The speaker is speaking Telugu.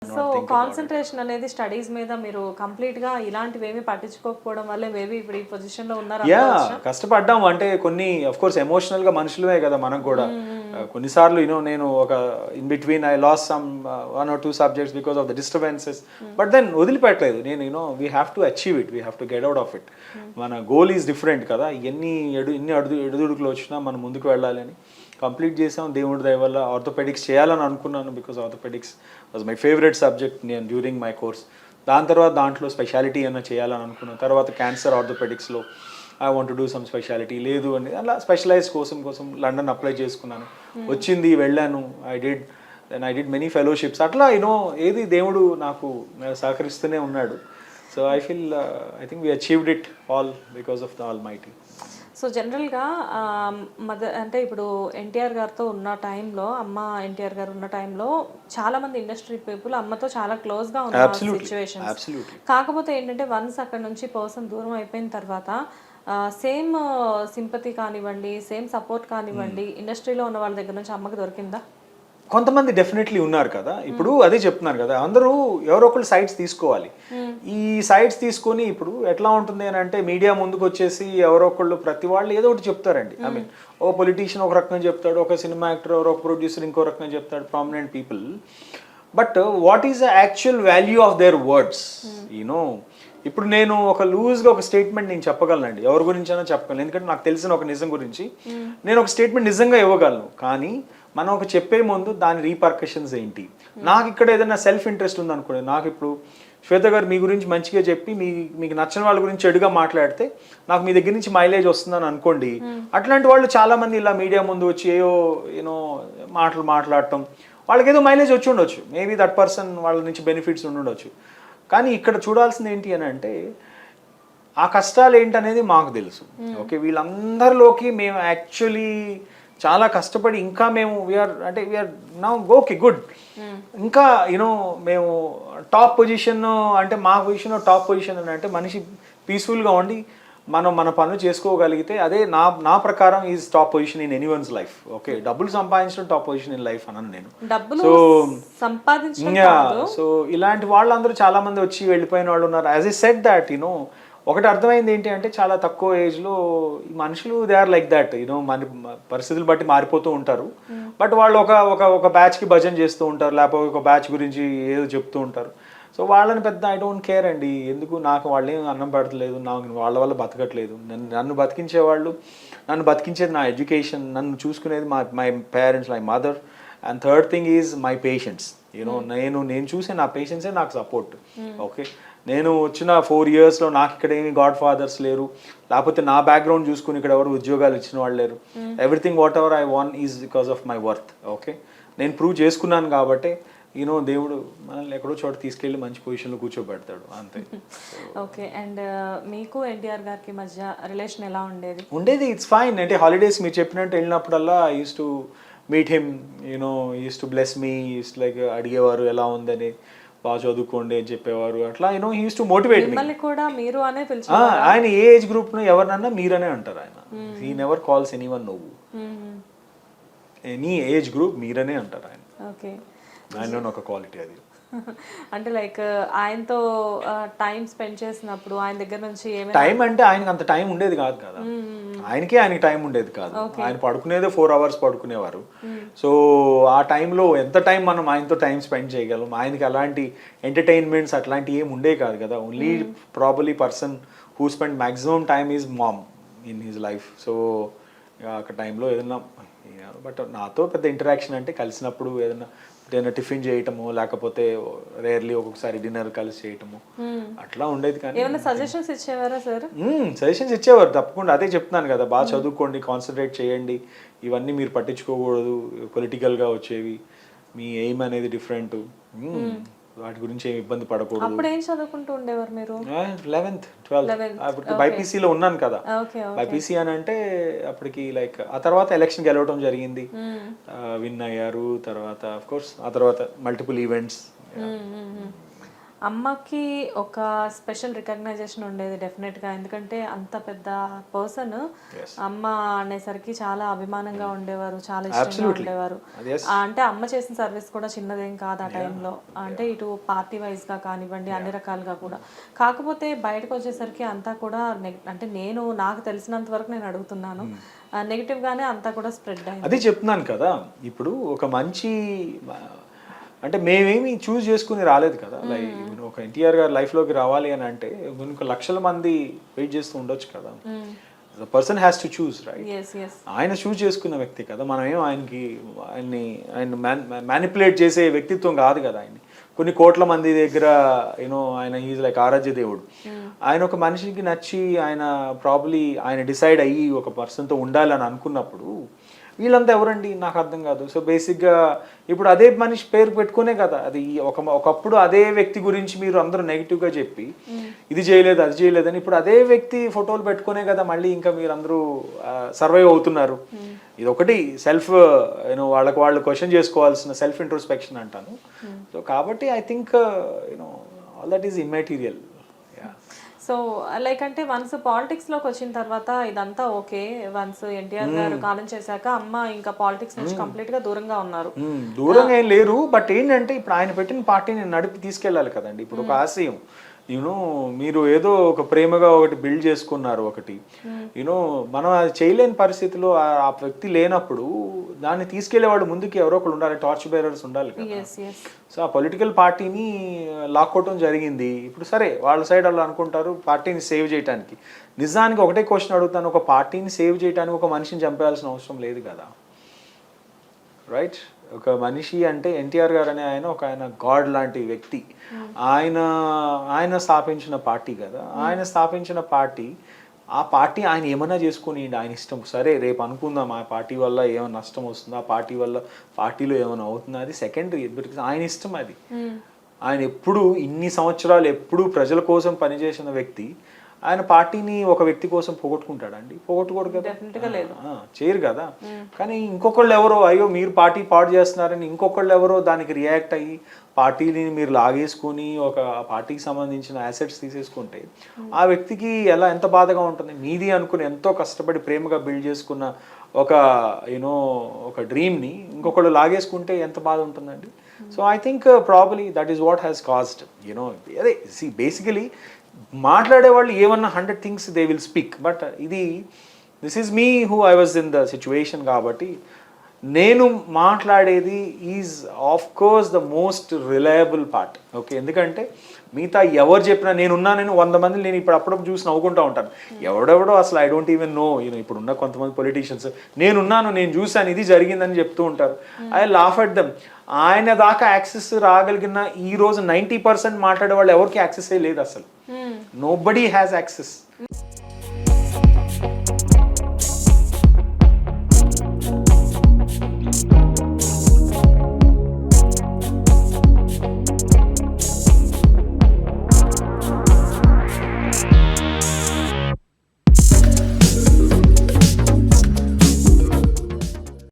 సో కాన్సన్ట్రేషన్ అనేది స్టడీస్ మీద మీరు కంప్లీట్ గా ఇలాంటివి ఏమీ పట్టించుకోకపోవడం వల్ల మేబీ ఇప్పుడు ఈ పొజిషన్ లో ఉన్నారు యా కష్టపడ్డాం అంటే కొన్ని అఫ్ కోర్స్ ఎమోషనల్ గా మనుషులమే కదా మనకు కూడా కొన్నిసార్లు నేను ఒక in between I lost some 1 or 2 subjects because of the disturbances but then వదిలిపెట్టలేదు నేను we have to achieve it we have to get out of it మన గోల్ ఈజ్ డిఫరెంట్ కదా ఇన్ని ఎడుదుడుకులు వచ్చినా మనం ముందుకు వెళ్ళాలి అని కంప్లీట్ చేసాం దేవుడి దయ వల్ల. ఆర్థోపెడిక్స్ చేయాలని అనుకున్నాను because orthopaedics was my favourite subject నేను డ్యూరింగ్ మై కోర్స్. దాని తర్వాత దాంట్లో స్పెషాలిటీ ఏమైనా చేయాలని అనుకున్నాను. తర్వాత క్యాన్సర్ ఆర్థోపెడిక్స్లో I want to do some speciality లేదు అని అలా స్పెషలైజ్ కోసం లండన్ అప్లై చేసుకున్నాను. వచ్చింది, వెళ్ళాను. I did many fellowships. అట్లా ఏది దేవుడు నాకు సహకరిస్తూనే ఉన్నాడు. So I think we achieved it all because of the all mighty. So జనరల్గా అంటే ఇప్పుడు ఎన్టీఆర్ గారితో ఉన్న టైంలో, అమ్మ ఎన్టీఆర్ గారు ఉన్న టైంలో చాలా మంది ఇండస్ట్రీ పీపుల్ అమ్మతో చాలా క్లోజ్గా ఉన్న సిచ్యువేషన్. కాకపోతే ఏంటంటే వన్స్ అక్కడ నుంచి పర్సన్ దూరం అయిపోయిన తర్వాత సేమ్ సింపతి కానివ్వండి, సేమ్ సపోర్ట్ కానివ్వండి ఇండస్ట్రీలో ఉన్న వాళ్ళ దగ్గర నుంచి అమ్మకి దొరికిందా? కొంతమంది డెఫినెట్లీ ఉన్నారు కదా. ఇప్పుడు అదే చెప్తున్నారు కదా, అందరూ ఎవరో ఒకళ్ళు సైడ్స్ తీసుకోవాలి. ఈ సైడ్స్ తీసుకొని ఇప్పుడు ఎట్లా ఉంటుంది అని అంటే మీడియా ముందుకు వచ్చేసి ఎవరో ఒకళ్ళు ప్రతి వాళ్ళు ఏదో ఒకటి చెప్తారండి. ఐ మీన్ ఓ పొలిటీషియన్ ఒక రకంగా చెప్తాడు, ఒక సినిమా యాక్టర్ ఒక ప్రొడ్యూసర్ ఇంకో రకంగా చెప్తాడు, prominent people. But what is the actual value of their words? ఇప్పుడు నేను ఒక లూజ్గా ఒక స్టేట్మెంట్ నేను చెప్పగలనండి, ఎవరి గురించైనా చెప్పగలను. ఎందుకంటే నాకు తెలిసిన ఒక నిజం గురించి నేను ఒక స్టేట్మెంట్ నిజంగా ఇవ్వగలను. కానీ మనం ఒక చెప్పే ముందు దాని రీపర్కషన్స్ ఏంటి. నాకు ఇక్కడ ఏదైనా సెల్ఫ్ ఇంట్రెస్ట్ ఉందనుకోండి, నాకు ఇప్పుడు శ్వేత గారు మీ గురించి మంచిగా చెప్పి మీకు నచ్చిన వాళ్ళ గురించి చెడుగా మాట్లాడితే నాకు మీ దగ్గర నుంచి మైలేజ్ వస్తుందని అనుకోండి. అట్లాంటి వాళ్ళు చాలామంది ఇలా మీడియా ముందు వచ్చి మాట్లాడటం, వాళ్ళకి ఏదో మైలేజ్ వచ్చి ఉండొచ్చు. మేబీ దట్ పర్సన్ వాళ్ళ నుంచి బెనిఫిట్స్ ఉండొచ్చు. కానీ ఇక్కడ చూడాల్సింది ఏంటి అని అంటే ఆ కష్టాలు ఏంటనేది మాకు తెలుసు. ఓకే, వీళ్ళందరిలోకి మేము యాక్చువల్లీ చాలా కష్టపడి ఇంకా మేము వీఆర్ నౌ ఓకే గుడ్, ఇంకా మేము టాప్ పొజిషన్ అంటే మా పొజిషన్ టాప్ పొజిషన్ అని అంటే మనిషి పీస్ఫుల్గా ఉండి మనం మన పనులు చేసుకోగలిగితే అదే నా ప్రకారం is top position in anyone's life. Okay, డబ్బులు సంపాదించడం టాప్ పొజిషన్ ఇన్ లైఫ్ అన్నాను నేను. సో ఇలాంటి వాళ్ళందరూ చాలా మంది వచ్చి వెళ్ళిపోయిన వాళ్ళు ఉన్నారు. యాజ్ ఐ సెడ్ దాట్ ఒకటి అర్థమైంది ఏంటి అంటే చాలా తక్కువ ఏజ్లో ఈ మనుషులు దే ఆర్ లైక్ దాట్. మన పరిస్థితులు బట్టి మారిపోతూ ఉంటారు. బట్ వాళ్ళు ఒక బ్యాచ్కి భజన చేస్తూ ఉంటారు, లేకపోతే ఒక బ్యాచ్ గురించి ఏదో చెప్తూ ఉంటారు. సో వాళ్ళని పెద్ద ఐ డోంట్ కేర్ అండి. ఎందుకు, నాకు వాళ్ళేం అన్నం పెడతలేదు, నాకు వాళ్ళ వల్ల బతకట్లేదు. నన్ను బతికించేవాళ్ళు, నన్ను బతికించేది నా ఎడ్యుకేషన్, నన్ను చూసుకునేది my parents, my mother. And third thing is my patience. నేను చూసే నా పేషెన్సే నాకు సపోర్ట్. ఓకే, నేను వచ్చిన 4 yearsలో నాకు ఇక్కడ ఏమి గాడ్ ఫాదర్స్ లేరు, లేకపోతే నా బ్యాక్గ్రౌండ్ చూసుకుని ఇక్కడ ఎవరు ఉద్యోగాలు ఇచ్చిన వాళ్ళు లేరు. Everything what ever I want is because of my worth. Okay, నేను ప్రూవ్ చేసుకున్నాను కాబట్టి దేవుడు మనల్ని ఎక్కడో చోట తీసుకెళ్ళి మంచి పొజిషన్లో కూర్చోబెడతాడు, అంతే. ఓకే, అండ్ మీకు ఎన్టీఆర్ గారికి మధ్య రిలేషన్ ఎలా ఉండేది? It's fine. అంటే హాలిడేస్ మీరు చెప్పినట్టు వెళ్ళినప్పుడల్లా I use to meet him, use to bless me, use like అడిగేవారు ఎలా ఉందని, బాగా చదువుకోండి అని చెప్పేవారు. అట్లా హీ యూస్ టు మోటివేట్ మీ. కూడా మీరు అనే పిలిచారు. ఆయన ఏ ఏజ్ గ్రూప్ ను ఎవరినన్నా మీరనే అంటారు. ఆయన హీ నెవర్ కాల్స్ ఎనీవన్ నువ్వు. ఎనీ ఏజ్ గ్రూప్ మీరనే అంటారు ఆయన. ఓకే, ఆయనలో ఒక క్వాలిటీ అది. అంటే లైక్ ఆయనతో టైం స్పెండ్ చేసినప్పుడు ఆయన దగ్గర నుంచి టైం అంటే ఆయనకి అంత టైం ఉండేది కాదు కదా. ఆయనకి టైం ఉండేది కాదు. ఆయన పడుకునేదే 4 hours పడుకునేవారు. సో ఆ టైంలో ఎంత టైం మనం ఆయనతో టైం స్పెండ్ చేయగలం? ఆయనకి అలాంటి ఎంటర్టైన్మెంట్స్ అట్లాంటివి ఏమి ఉండే కాదు కదా. Only probably person who spend maximum time is ma'am in his life. So ఆ టైంలో ఏదన్నా బట్ నాతో పెద్ద ఇంటరాక్షన్ అంటే కలిసినప్పుడు ఏదైనా టిఫిన్ చేయటము, లేకపోతే రేర్లీ ఒక్కొక్కసారి డిన్నర్ కలిసి చేయటము, అట్లా ఉండేది. కానీ సజెషన్స్ ఇచ్చేవారా సార్? సజెషన్స్ ఇచ్చేవారు తప్పకుండా. అదే చెప్తున్నాను కదా, బాగా చదువుకోండి, కాన్సన్ట్రేట్ చేయండి, ఇవన్నీ మీరు పట్టించుకోకూడదు, పొలిటికల్గా వచ్చేవి, మీ ఎయిమ్ అనేది డిఫరెంట్, వాటి గురించి ఏమి ఇబ్బంది పడకూడదు. అప్పుడు ఏం చదువుకుంటూ ఉండేవారు మీరు? 11th 12th బైపీసీలో ఉన్నాను కదా. బైపీసీ అని అంటే అప్పటికి లైక్ ఆ తర్వాత ఎలక్షన్ గెలవడం జరిగింది, విన్ అయ్యారు. తర్వాత ఆఫ్ కోర్స్ ఆ తర్వాత మల్టిపుల్ ఈవెంట్స్. అమ్మకి ఒక స్పెషల్ రికగ్నైజేషన్ ఉండేది డెఫినెట్గా, ఎందుకంటే అంత పెద్ద పర్సన్ అమ్మ అనేసరికి చాలా అభిమానంగా ఉండేవారు, చాలా ఇష్టంగా ఉండేవారు. అంటే అమ్మ చేసిన సర్వీస్ కూడా చిన్నదేం కాదు ఆ టైంలో, అంటే ఇటు పార్టీ వైజ్గా కానివ్వండి అన్ని రకాలుగా కూడా. కాకపోతే బయటకు వచ్చేసరికి అంతా కూడా అంటే నేను నాకు తెలిసినంత వరకు నేను అడుగుతున్నాను, నెగిటివ్గానే అంతా కూడా స్ప్రెడ్ అయింది. అదే చెప్తున్నాను కదా, ఇప్పుడు ఒక మంచి అంటే మేమేమి చూస్ చేసుకుని రాలేదు కదా. లైక్ ఒక ఎన్టీఆర్ గారు లైఫ్లోకి రావాలి అని అంటే ఇంకొక లక్షల మంది వెయిట్ చేస్తూ ఉండొచ్చు కదా. The person has to choose, right? ఆయన చూస్ చేసుకున్న వ్యక్తి కదా, మనం ఏం ఆయన మ్యానిపులేట్ చేసే వ్యక్తిత్వం కాదు కదా. కొన్ని కోట్ల మంది దగ్గర ఆయన ఈజ్ లైక్ ఆరాధ్య దేవుడు. ఆయన ఒక మనిషికి నచ్చి ఆయన ప్రాబ్లీ ఆయన డిసైడ్ అయ్యి ఒక పర్సన్తో ఉండాలని అనుకున్నప్పుడు వీళ్ళంతా ఎవరండి నాకు అర్థం కాదు. సో బేసిక్గా ఇప్పుడు అదే మనిషి పేరు పెట్టుకునే కదా అది ఒకప్పుడు అదే వ్యక్తి గురించి మీరు అందరూ నెగిటివ్గా చెప్పి ఇది చేయలేదు అది చేయలేదని ఇప్పుడు అదే వ్యక్తి ఫోటోలు పెట్టుకునే కదా మళ్ళీ ఇంకా మీరు అందరూ సర్వైవ్ అవుతున్నారు. ఇది ఒకటి సెల్ఫ్ వాళ్ళకి వాళ్ళు క్వశ్చన్ చేసుకోవాల్సిన సెల్ఫ్ ఇంట్రోస్పెక్షన్ అంటాను. సో కాబట్టి I think all that is immaterial. So like అంటే వన్స్ పాలిటిక్స్లోకి వచ్చిన తర్వాత ఇదంతా ఓకే, వన్స్ ఎన్టీఆర్ గారు కాలం చేశాక అమ్మ ఇంకా పాలిటిక్స్ నుంచి కంప్లీట్గా దూరంగా ఉన్నారు. దూరంగా ఏం లేరు, బట్ ఏంటంటే ఇప్పుడు ఆయన పెట్టిన పార్టీని నడిపి తీసుకెళ్ళాలి కదండి. ఇప్పుడు ఒక ఆశయం మీరు ఏదో ఒక ప్రేమగా ఒకటి బిల్డ్ చేసుకున్నారు ఒకటి, మనం అది చేయలేని పరిస్థితిలో ఆ వ్యక్తి లేనప్పుడు దాన్ని తీసుకెళ్లేవాడు ముందుకి ఎవరో ఒకరు ఉండాలి, టార్చ్ బేరర్స్ ఉండాలి కదా. సో ఆ పొలిటికల్ పార్టీని లాక్కోవటం జరిగింది. ఇప్పుడు సరే వాళ్ళ సైడ్ వాళ్ళు అనుకుంటారు పార్టీని సేవ్ చేయడానికి. నిజానికి ఒకటే క్వశ్చన్ అడుగుతాను, ఒక పార్టీని సేవ్ చేయడానికి ఒక మనిషిని చంపేయాల్సిన అవసరం లేదు కదా, రైట్? ఒక మనిషి అంటే ఎన్టీఆర్ గారు అనే ఆయన గాడ్ లాంటి వ్యక్తి. ఆయన స్థాపించిన పార్టీ కదా, ఆయన స్థాపించిన పార్టీ. ఆ పార్టీ ఆయన ఏమన్నా చేసుకుని ఆయన ఇష్టం. సరే రేపు అనుకుందాం ఆ పార్టీ వల్ల ఏమైనా నష్టం వస్తుందా, ఆ పార్టీ వల్ల పార్టీలో ఏమైనా అవుతుందా, అది సెకండరీ. ఆయన ఇష్టం అది. ఆయన ఎప్పుడు ఇన్ని సంవత్సరాలు ఎప్పుడు ప్రజల కోసం పనిచేసిన వ్యక్తి ఆయన పార్టీని ఒక వ్యక్తి కోసం పోగొట్టుకుంటాడండి? పోగొట్టుకోడు కదా, చేయరు కదా. కానీ ఇంకొకళ్ళు ఎవరో అయ్యో మీరు పార్టీ పాడు చేస్తున్నారని ఇంకొకళ్ళు ఎవరో దానికి రియాక్ట్ అయ్యి పార్టీని మీరు లాగేసుకొని ఒక పార్టీకి సంబంధించిన అసెట్స్ తీసేసుకుంటే ఆ వ్యక్తికి ఎంత బాధగా ఉంటుంది. మీది అనుకుని ఎంతో కష్టపడి ప్రేమగా బిల్డ్ చేసుకున్న ఒక డ్రీమ్ని ఇంకొకళ్ళు లాగేసుకుంటే ఎంత బాధ ఉంటుందండి. So I think probably that is what has caused అదే బేసికలీ మాట్లాడే వాళ్ళు ఏమన్నా 100 things they will speak, but this is me who I was in the situation. కాబట్టి నేను మాట్లాడేది is of course the most reliable part. Okay, ఎందుకంటే మిగతా ఎవరు చెప్పినా నేనున్నానని 100 మంది నేను ఇప్పుడు అప్పుడప్పుడు చూసి నవ్వుకుంటూ ఉంటాను. ఎవడెవడో అసలు ఐ డోంట్ ఈవెన్ నో. ఇప్పుడున్న కొంతమంది పొలిటీషియన్స్ నేనున్నాను నేను చూశాను ఇది జరిగిందని చెప్తూ ఉంటారు. I laugh at them. ఆయన దాకా యాక్సెస్ రాగలిగిన ఈ రోజు 90% మాట్లాడే వాళ్ళు ఎవరికి యాక్సెస్ లేదు అసలు. Nobody has access.